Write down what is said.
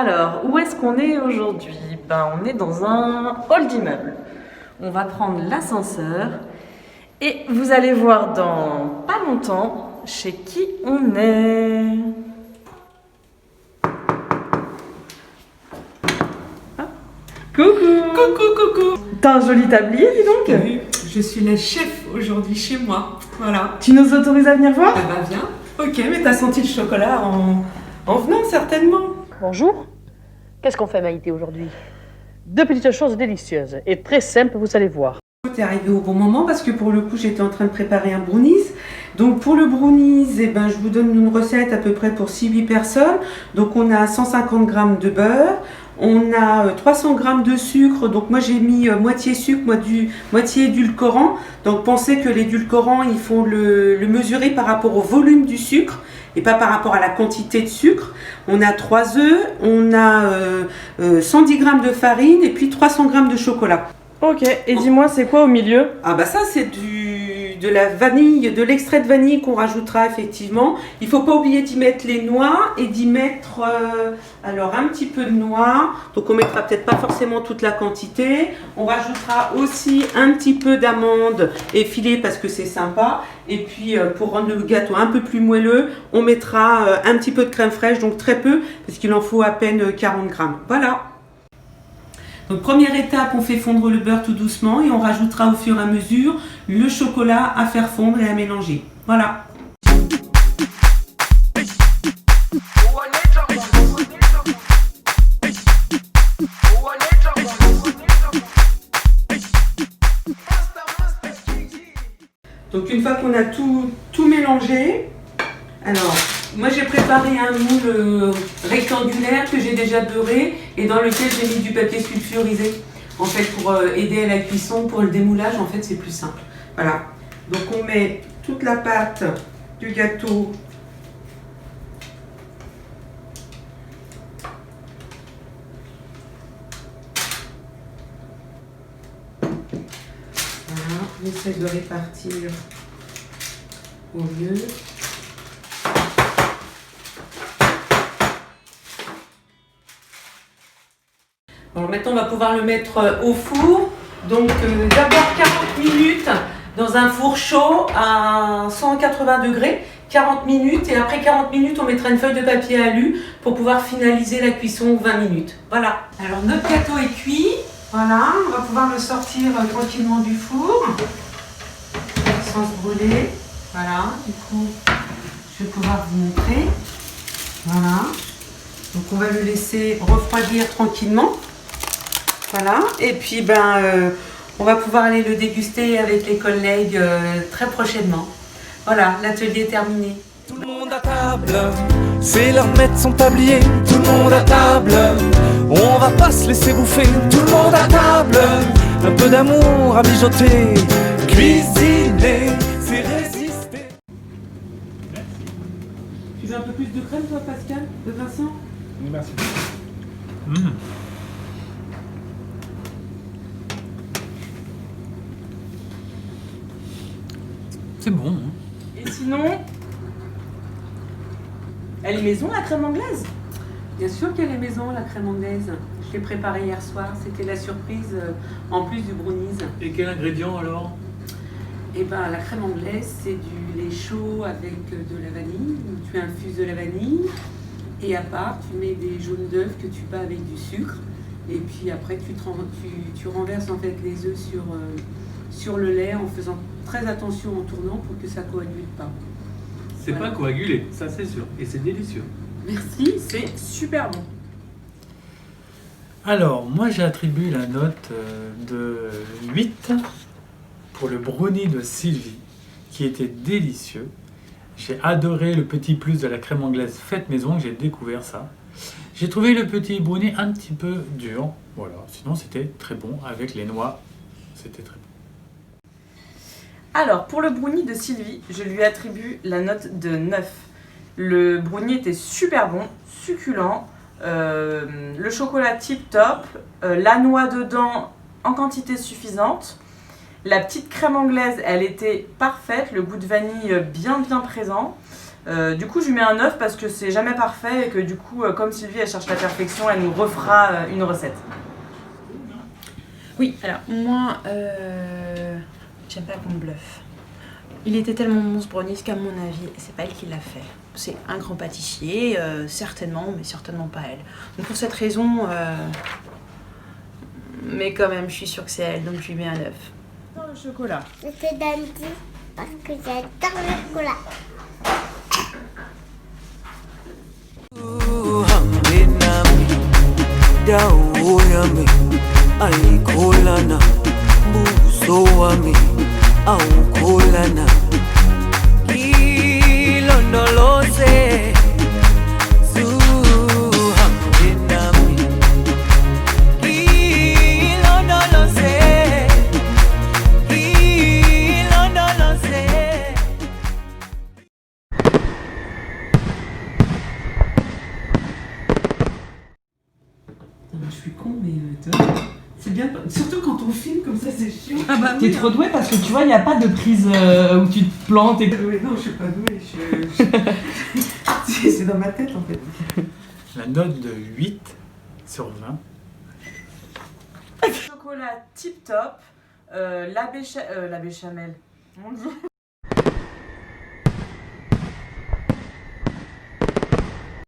Alors, où est-ce qu'on est aujourd'hui? On est dans un hall d'immeuble. On va prendre l'ascenseur et vous allez voir dans pas longtemps chez qui on est. Ah. Coucou. T'as un joli tablier, dis donc. Oui, je suis la chef aujourd'hui chez moi. Voilà. Tu nous autorises à venir voir? Ah bah viens. Ok, mais t'as senti le chocolat en venant certainement. Bonjour. Qu'est-ce qu'on fait, Maïté, aujourd'hui? Deux petites choses délicieuses et très simples, vous allez voir. T'es arrivé au bon moment parce que pour le coup j'étais en train de préparer un brownies. Donc pour le brownies, je vous donne une recette à peu près pour 6-8 personnes. Donc on a 150 g de beurre, on a 300 g de sucre. Donc moi j'ai mis moitié sucre, moitié édulcorant. Donc pensez que l'édulcorant il faut le mesurer par rapport au volume du sucre et pas par rapport à la quantité de sucre. On a 3 œufs, on a 110 g de farine et puis 300 g de chocolat. Ok, et dis-moi, c'est quoi au milieu? Ah bah ça c'est de la vanille, de l'extrait de vanille qu'on rajoutera effectivement. Il faut pas oublier d'y mettre les noix et d'y mettre alors un petit peu de noix. Donc on mettra peut-être pas forcément toute la quantité. On rajoutera aussi un petit peu d'amandes effilées parce que c'est sympa. Et puis pour rendre le gâteau un peu plus moelleux, on mettra un petit peu de crème fraîche, donc très peu parce qu'il en faut à peine 40 g. Voilà. Donc première étape, on fait fondre le beurre tout doucement et on rajoutera au fur et à mesure le chocolat à faire fondre et à mélanger. Voilà. Donc une fois qu'on a tout mélangé, alors moi j'ai préparé un moule rectangulaire que j'ai déjà beurré et dans lequel j'ai mis du papier sulfurisé en fait pour aider à la cuisson, pour le démoulage en fait c'est plus simple. Voilà, donc on met toute la pâte du gâteau voilà, on essaie de répartir au mieux. Alors maintenant on va pouvoir le mettre au four, donc d'abord 40 minutes dans un four chaud à 180 degrés, 40 minutes et après 40 minutes on mettra une feuille de papier alu pour pouvoir finaliser la cuisson 20 minutes. Voilà, alors notre gâteau est cuit, voilà, on va pouvoir le sortir tranquillement du four sans se brûler, voilà, du coup je vais pouvoir vous montrer, voilà, donc on va le laisser refroidir tranquillement. Voilà, et puis on va pouvoir aller le déguster avec les collègues très prochainement. Voilà, l'atelier est terminé. Tout le monde à table, c'est l'heure de mettre son tablier. Tout le monde à table, on va pas se laisser bouffer. Tout le monde à table, un peu d'amour à mijoter. Cuisiner, c'est résister. Tu veux un peu plus de crème toi Pascal, de Vincent? Oui, merci. C'est bon. Hein. Et sinon, elle est maison la crème anglaise? Bien sûr qu'elle est maison la crème anglaise. Je l'ai préparée hier soir, c'était la surprise en plus du brownies. Et quel ingrédient alors? Et la crème anglaise c'est du lait chaud avec de la vanille. Tu infuses de la vanille et à part tu mets des jaunes d'œufs que tu bats avec du sucre. Et puis après tu renverses en fait les œufs sur le lait en faisant très attention en tournant pour que ça coagule pas. C'est Voilà. pas coagulé, ça c'est sûr. Et c'est délicieux. Merci. C'est super bon. Alors, moi j'ai attribué la note de 8 pour le brownie de Sylvie, qui était délicieux. J'ai adoré le petit plus de la crème anglaise faite maison, j'ai découvert ça. J'ai trouvé le petit brownie un petit peu dur, voilà. Sinon c'était très bon avec les noix, c'était très bon. Alors, pour le brownie de Sylvie, je lui attribue la note de 9. Le brownie était super bon, succulent, le chocolat tip top, la noix dedans en quantité suffisante. La petite crème anglaise, elle était parfaite, le goût de vanille bien présent. Du coup, je lui mets un 9 parce que c'est jamais parfait et que du coup, comme Sylvie, elle cherche la perfection, elle nous refera une recette. Oui, alors moi, j'aime pas qu'on me bluffe. Il était tellement bon ce brownies qu'à mon avis, c'est pas elle qui l'a fait. C'est un grand pâtissier, certainement, mais certainement pas elle. Donc pour cette raison, mais quand même, je suis sûre que c'est elle, donc je lui mets un 9. Dans le chocolat. Je te donne 10 parce que j'adore le chocolat. dawo yami ayikholana buso wami awukholana ilondoloze zuhambe nami ilondoloze ilondoloze. Je suis con, mais c'est bien. Surtout quand on filme comme ça, c'est chiant. Ah bah t'es trop douée parce que tu vois, il n'y a pas de prise où tu te plantes et... Non, je suis pas douée. C'est dans ma tête en fait. La note de 8 sur 20. Chocolat tip top, la béchamel. Mon Dieu.